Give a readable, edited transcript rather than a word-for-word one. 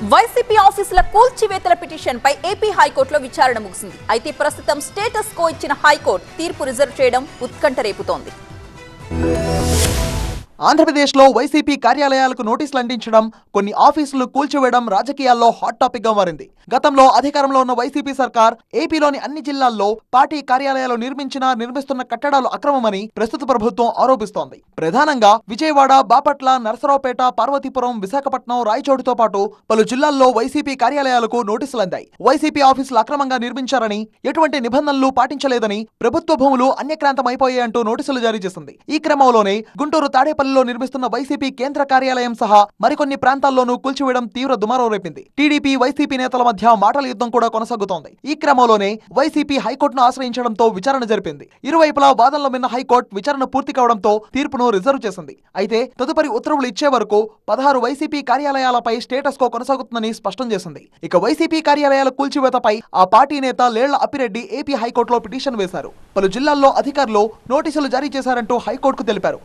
YCP ఆఫీసుల కూల్చివేతల పిటిషన్పై AP హైకోర్టులో విచారణ ముగిసింది. అయితే ప్రస్తుతం స్టేటస్ కో ఇచ్చిన హైకోర్టు తీర్పు రిజర్వ్ చేయడం ఉత్కంఠ రేపుతోంది. ఆంధ్రప్రదేశ్లో వైసీపీ కార్యాలయాలకు నోటీసులు అందించడం, కొన్ని ఆఫీసులు కూల్చివేయడం రాజకీయాల్లో హాట్ టాపిక్ గా మారింది. గతంలో అధికారంలో ఉన్న వైసీపీ సర్కార్ ఏపీలోని అన్ని జిల్లాల్లో పార్టీ కార్యాలయాలు నిర్మిస్తున్న కట్టడాలు అక్రమమని ప్రస్తుత ప్రభుత్వం ఆరోపిస్తోంది. ప్రధానంగా విజయవాడ, బాపట్ల, నరసరావుపేట, పార్వతీపురం, విశాఖపట్నం, రాయచోటితో పాటు పలు జిల్లాల్లో వైసీపీ కార్యాలయాలకు నోటీసులు అందాయి. వైసీపీ ఆఫీసులు అక్రమంగా నిర్మించారని, ఎటువంటి నిబంధనలు పాటించలేదని, ప్రభుత్వ భూములు అన్యక్రాంతమైపోయాయంటూ నోటీసులు జారీ చేసింది. ఈ క్రమంలోనే గుంటూరు తాడేపల్లి నిర్మిస్తున్న వైసీపీ కేంద్ర కార్యాలయం సహా మరికొన్ని ప్రాంతాల్లోనూ కూల్చివేయడం తీవ్ర దుమారం రేపింది. టీడీపీ, వైసీపీ నేతల మధ్య మాటల యుద్ధం కూడా కొనసాగుతోంది. ఈ క్రమంలోనే వైసీపీ హైకోర్టును ఆశ్రయించడంతో విచారణ జరిపింది. ఇరువైపులా వాదనలు విన్న హైకోర్టు విచారణ పూర్తి కావడంతో తీర్పును రిజర్వ్ చేసింది. అయితే తదుపరి ఉత్తర్వులు ఇచ్చే వరకు 16 వైసీపీ కార్యాలయాలపై స్టేటస్ కో కొనసాగుతుందని స్పష్టం చేసింది. ఇక వైసీపీ కార్యాలయాల కూల్చివేతపై ఆ పార్టీ నేత లేళ్ల అప్పిరెడ్డి ఏపీ హైకోర్టులో పిటిషన్ వేశారు. పలు జిల్లాల్లో అధికారులు నోటీసులు జారీ చేశారంటూ హైకోర్టుకు తెలిపారు.